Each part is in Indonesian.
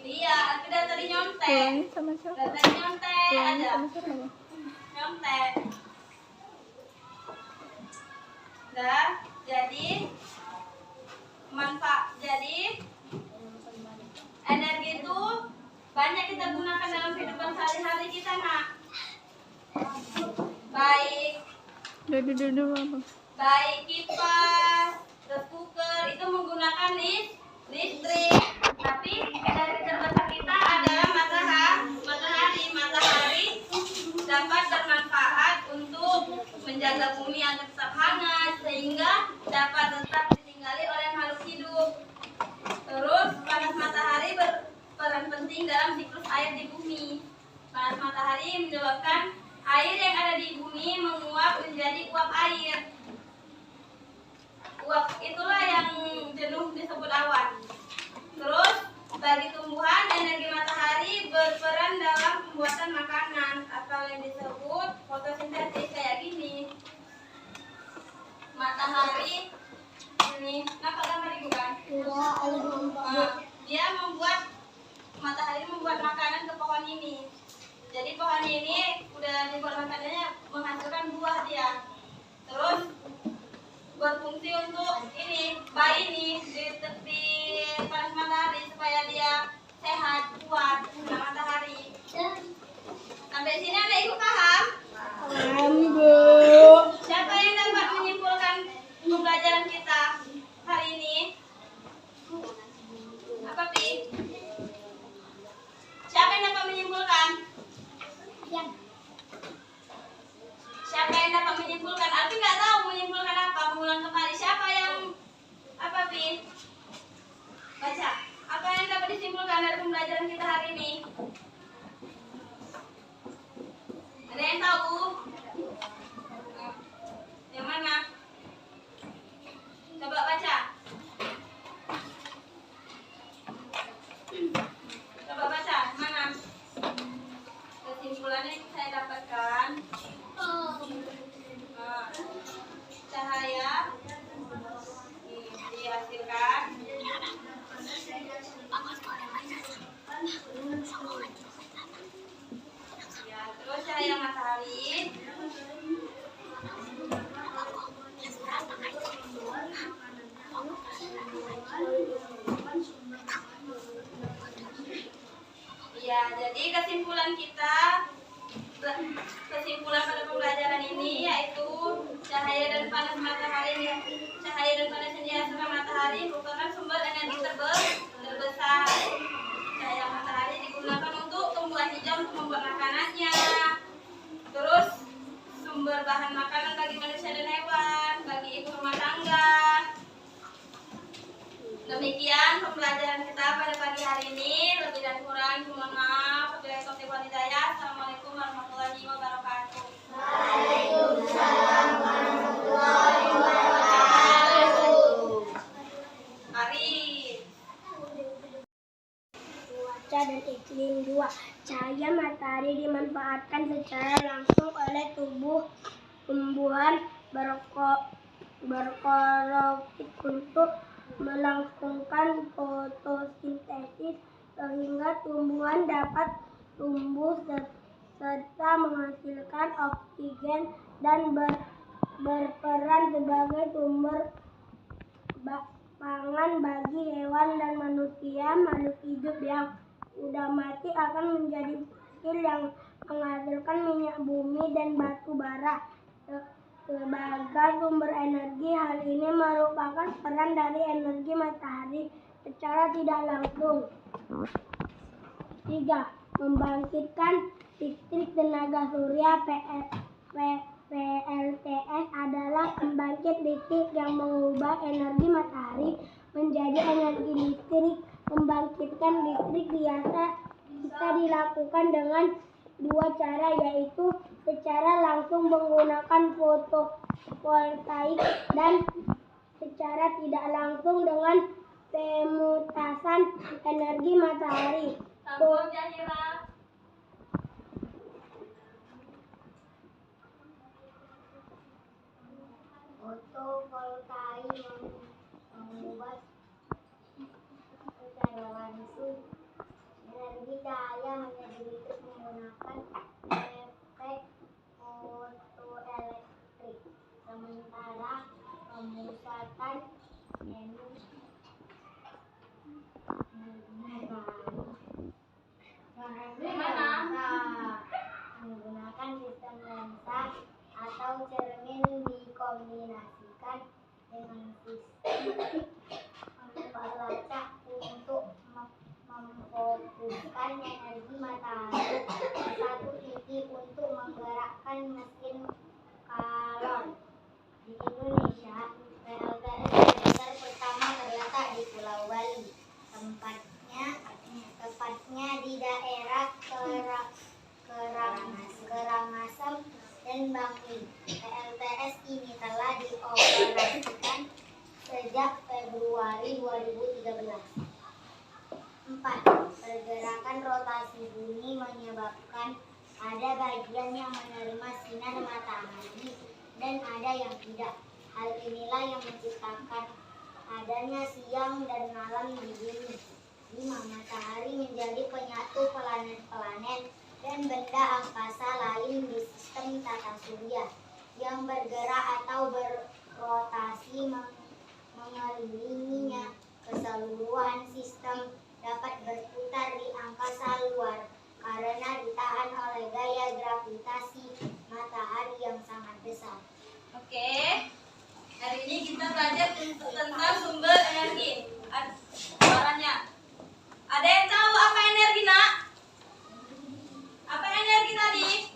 Iya, kita tadi nyontek. Sama siapa? Tadi nyontek aja. Sama siapa? Nyontek. Dah, jadi jadi energi itu banyak kita gunakan dalam kehidupan sehari-hari kita, Nak. Baik baik kipas, terus cooker itu menggunakan listrik. Tapi energi terbesar kita adalah matahari dapat bermanfaat untuk menjaga bumi agar tetap hangat sehingga dapat tetap ditinggali oleh makhluk hidup. Terus panas matahari berperan penting dalam siklus air di bumi. Panas matahari menyebabkan air yang ada di bumi menguap menjadi uap air. Uap itulah yang jenuh disebut awan. Terus bagi tumbuhan energi matahari berperan dalam pembuatan makanan atau yang disebut fotosintesis kayak gini. matahari membuat makanan ke pohon ini. Jadi pohon ini udah dibuat makanannya menghasilkan buah dia. Terus berfungsi untuk ini bayi ini di panas matahari supaya dia sehat, kuat kena matahari. Sampai sini ada ibu paham? Paham, Bu. Siapa yang dapat menyimpulkan pembelajaran kita hari ini? Apa, Pi? Siapa yang dapat menyimpulkan? Siapa yang dapat menyimpulkan? Alfi nggak tahu menyimpulkan apa. Mengulang kembali. Siapa yang apa, Pi? Baca. Apa yang dapat disimpulkan dari pembelajaran kita hari ini? Ada yang tahu? Yang mana? Coba baca. Coba baca. Mana? Kesimpulannya saya dapatkan. Cahaya dihasilkan ya, terus cahaya matahari ya. Jadi kesimpulan pada pembelajaran ini yaitu cahaya dan panas yang dihasilkan matahari merupakan sumber energi terbesar. Cahaya matahari digunakan untuk tumbuhan hijau untuk membuat makanannya. Terus sumber bahan makanan bagi manusia dan hewan, bagi ibu rumah tangga. Demikian pembelajaran kita pada pagi hari ini. Lebih dan kurang mohon maaf. Assalamualaikum warahmatullahi wabarakatuh. Waalaikumsalam warahmatullahi wabarakatuh. Mari. Cuaca dan iklim 2. Cahaya matahari dimanfaatkan secara langsung oleh tumbuhan berklorofil untuk melangsungkan fotosintesis sehingga tumbuhan dapat tumbuh serta menghasilkan oksigen dan berperan sebagai sumber pangan bagi hewan dan manusia. Makhluk hidup yang sudah mati akan menjadi fosil yang menghasilkan minyak bumi dan batu bara sebagai sumber energi. Hal ini merupakan peran dari energi matahari secara tidak langsung. 3. Membangkitkan listrik tenaga surya. PLTS adalah pembangkit listrik yang mengubah energi matahari menjadi energi listrik. Membangkitkan listrik biasa bisa dilakukan dengan dua cara, yaitu secara langsung menggunakan fotovoltaik dan secara tidak langsung dengan pemutasan energi matahari. Sambung Jahira. Fotovoltaik mengubah secara langsung energi cahaya menjadi listrik menggunakan efek fotoelektrik, sementara pemusatan energi menggunakan sistem lensa atau cermin dikombinasikan dengan sistem pelacak untuk memfokuskan energi matahari ke satu titik untuk menggerakkan mesin kalor. Di Indonesia, PLTS terbesar pertama terletak di Pulau Bali, tepatnya di daerah Karangasem dan Bangli. PLTS ini telah dioperasikan sejak Februari 2013. 4. Pergerakan rotasi bumi menyebabkan ada bagian yang menerima sinar matahari dan ada yang tidak. Hal inilah yang menciptakan adanya siang dan malam di bumi. Matahari menjadi penyatu planet-planet dan benda angkasa lain di sistem tata surya yang bergerak atau berrotasi mengelilinginya. Keseluruhan sistem dapat berputar di angkasa luar karena ditahan oleh gaya gravitasi matahari yang sangat besar. Oke, hari ini kita belajar tentang sumber energi. Suaranya. Ada yang tahu apa energi, Nak? Apa energi tadi?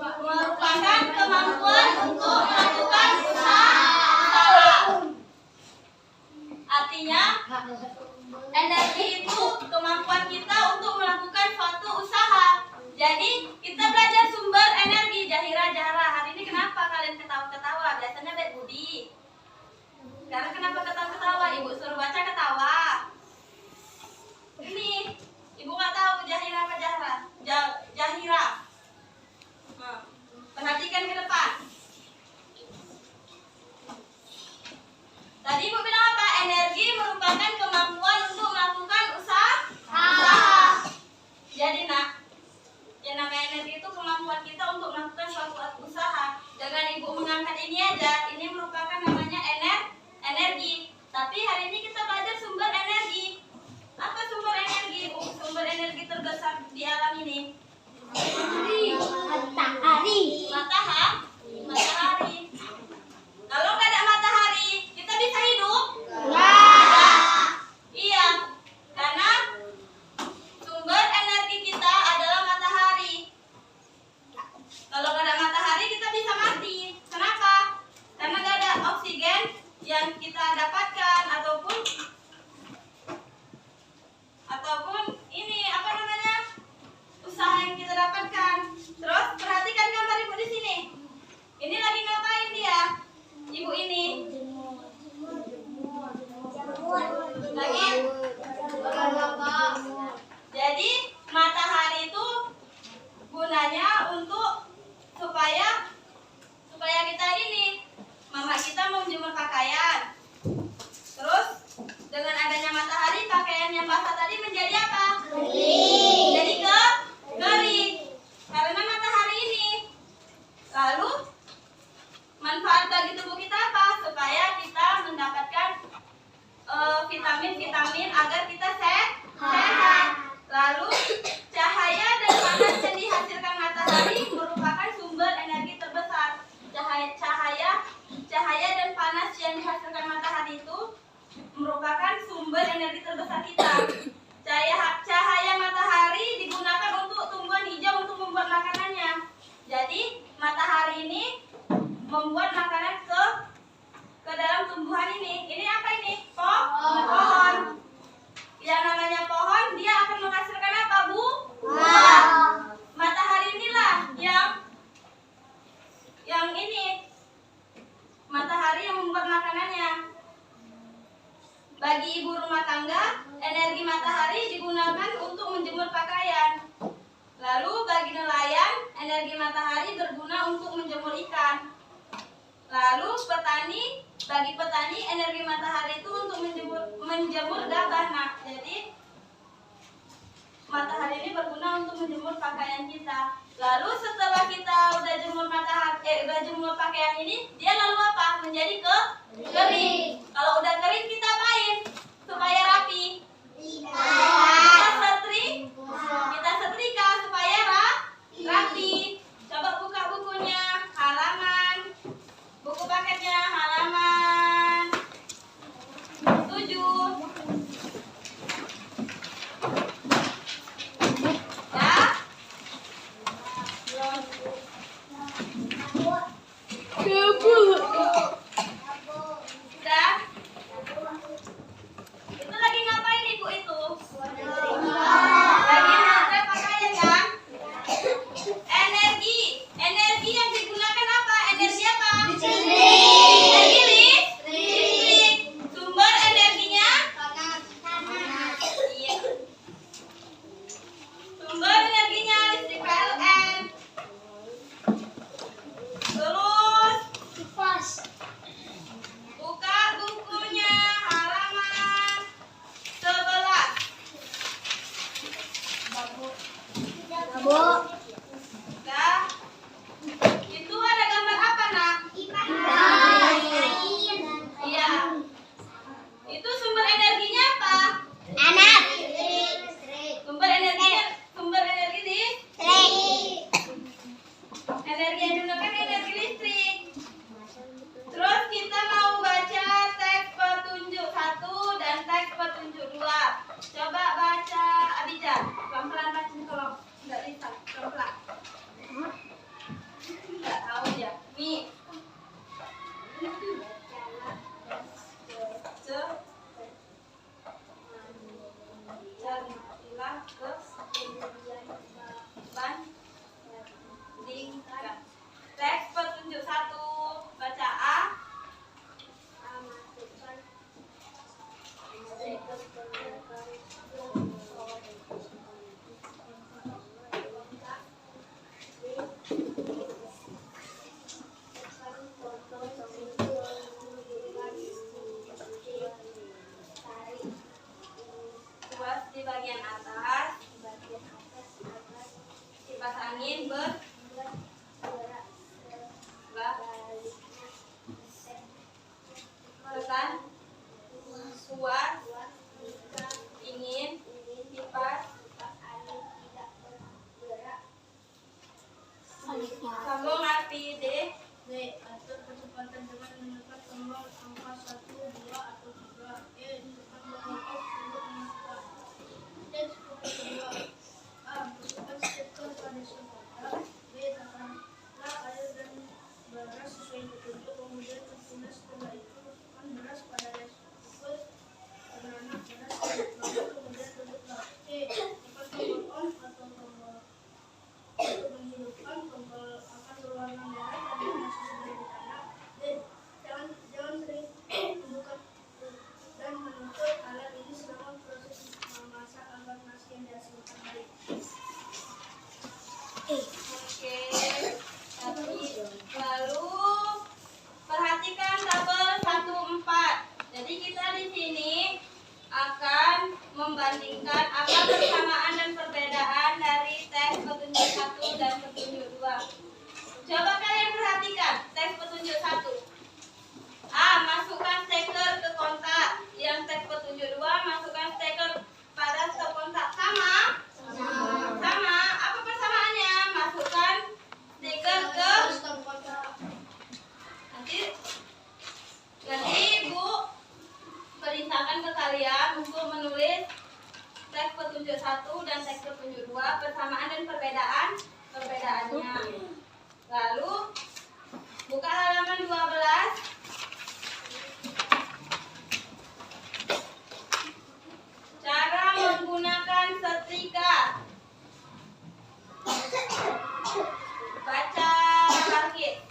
Merupakan kemampuan untuk melakukan usaha. Artinya, energi itu kemampuan kita untuk melakukan suatu usaha. Jadi, kita belajar sumber energi Jahira. Hari ini kenapa kalian ketawa-ketawa? Biasanya baik budi. Sekarang kenapa ketawa-ketawa? Ibu suruh baca ketawa. Ini, ibu nggak tahu Jahira apa Jahira. Perhatikan ke depan. Tadi ibu bilang apa? Energi merupakan kemampuan untuk melakukan usaha. Jadi, Nak, yang namanya energi itu kemampuan kita untuk melakukan suatu usaha. Dengan ibu mengangkat ini aja, ini merupakan namanya energi. Tapi hari ini kita belajar sumber energi. Apa sumber energi? Sumber energi terbesar di alam ini. Matahari. Kalau nggak ada matahari, kita bisa hidup? Iya, karena sumber energi kita adalah matahari. Kalau nggak ada matahari, kita bisa mati. Kenapa? Karena nggak ada oksigen yang kita dapatkan ataupun ini apa namanya, usaha yang kita dapatkan. Terus perhatikan gambar ibu di sini. Ini lagi ngapain dia? Ibu ini lagi. Jadi matahari itu gunanya untuk supaya kita ini, mama kita mau menjemur pakaian. Terus dengan adanya matahari, pakaian yang basah tadi menjadi apa? Jadi kering. Karena matahari ini. Lalu manfaat bagi tubuh kita apa? Supaya kita mendapatkan vitamin-vitamin agar kita sehat. Lalu cahaya dan panas yang dihasilkan matahari merupakan sumber energi terbesar. Cahaya dan panas yang dihasilkan matahari itu merupakan sumber energi terbesar kita. Cahaya matahari digunakan untuk tumbuhan hijau untuk membuat makanannya. Jadi matahari ini membuat makanan ke dalam tumbuhan ini. Ini apa ini? Pohon. Yang namanya pohon, dia akan menghasilkan apa, Bu? Buah. Matahari inilah yang ini. Matahari yang membuat makanannya. Bagi ibu rumah tangga, energi matahari digunakan untuk menjemur pakaian. Lalu bagi nelayan, energi matahari berguna untuk menjemur ikan. Lalu bagi petani, energi matahari itu untuk menjemur gabah. Nah, jadi matahari ini berguna untuk menjemur pakaian kita. Lalu setelah kita udah jemur pakaian ini, dia lalu apa? Menjadi kering. Kalau udah kering kita apain? Supaya rapi. Kita setrika supaya rapi. Coba buka bukunya, buku paketnya halaman 7. Buka bukunya halaman 11. kata dengan menekan tombol angka 1, 2, atau 3. E. Tekan tombol off untuk memasukkan teks foto kedua. A. Masukkan stiker pada kotak. B. Tekanlah air dan beras sesuai petunjuk, kemudian tertulis. Setelah itu masukkan beras pada rice cooker. Beranak beras lalu kemudian tutuplah. C. Tekan tombol on atau tombol untuk menghidupkan. Tombol akan berwarna merah dan masih sudah ditanak. D. Jangan sering buka dan menutup alat ini selama proses memasak agar nasi yang dihasilkan baik. Oke, lalu perhatikan tabel 1-4. Jadi kita di sini akan membandingkan apa persamaan dan perbedaan dari teks petunjuk 1 dan petunjuk 2. Coba kalian perhatikan teks petunjuk 1. A. Masukkan stiker ke kontak. Yang teks petunjuk 2, masukkan stiker pada stop kontak. Sama? Sama. Apa persamaannya? Masukkan stiker ke Stop kontak. Nanti Ibu perintahkan ke kalian untuk menulis teks petunjuk 1 dan teks petunjuk 2, persamaan dan perbedaannya. Lalu buka halaman 12. Cara menggunakan setrika. Baca lagi.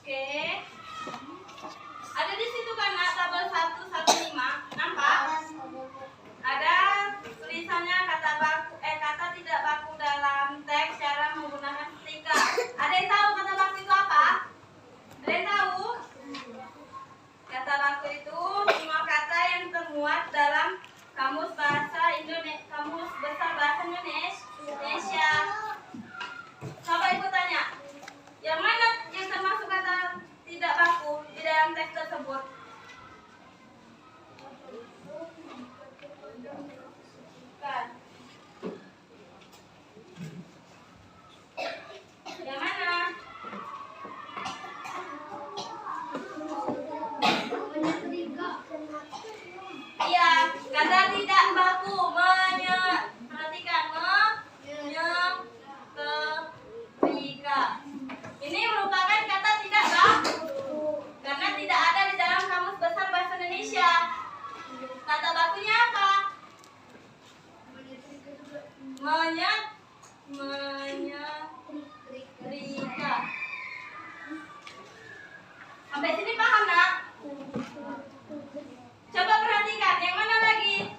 Oke. Ada di situ kan tabel 115. Nampak? Ada tulisannya kata tidak baku dalam teks cara menggunakan setrika. Ada yang tahu kata baku itu apa? Ada yang tahu? Kata baku itu semua kata yang termuat dalam kamus besar bahasa Indonesia. Coba Ibu tanya. Yang mana yang termasuk kata tidak baku di dalam teks tersebut? Bukan. Yang mana? Iya, kata tidak baku. Perhatikan. Menyetrika. Ini merupakan kata tidak baku karena tidak ada di dalam kamus besar bahasa Indonesia. Kata bakunya apa? Menyetrika. Sampai sini paham, Nak? Coba perhatikan, yang mana lagi?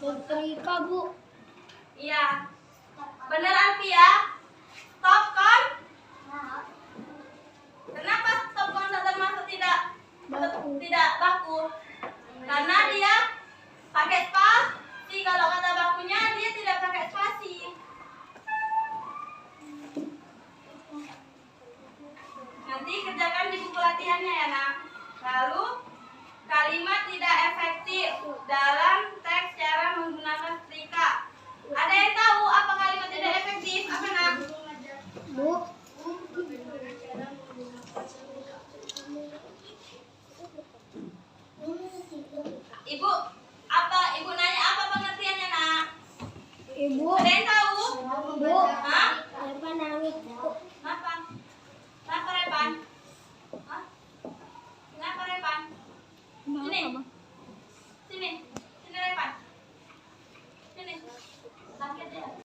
Setrika, Bu. Iya. Benar, Alfia? Stop kon? Kenapa stop kon termasuk tidak baku? Karena dia pakai spasi. Kalau kata bakunya dia tidak pakai spasi. Nanti kerjakan di buku latihannya ya, Nak. Lalu kalimat tidak efektif dalam teks cara menggunakan setrika. Ada yang tahu apa kalimat tidak efektif? Apa, Nak? Bu, sakit ya.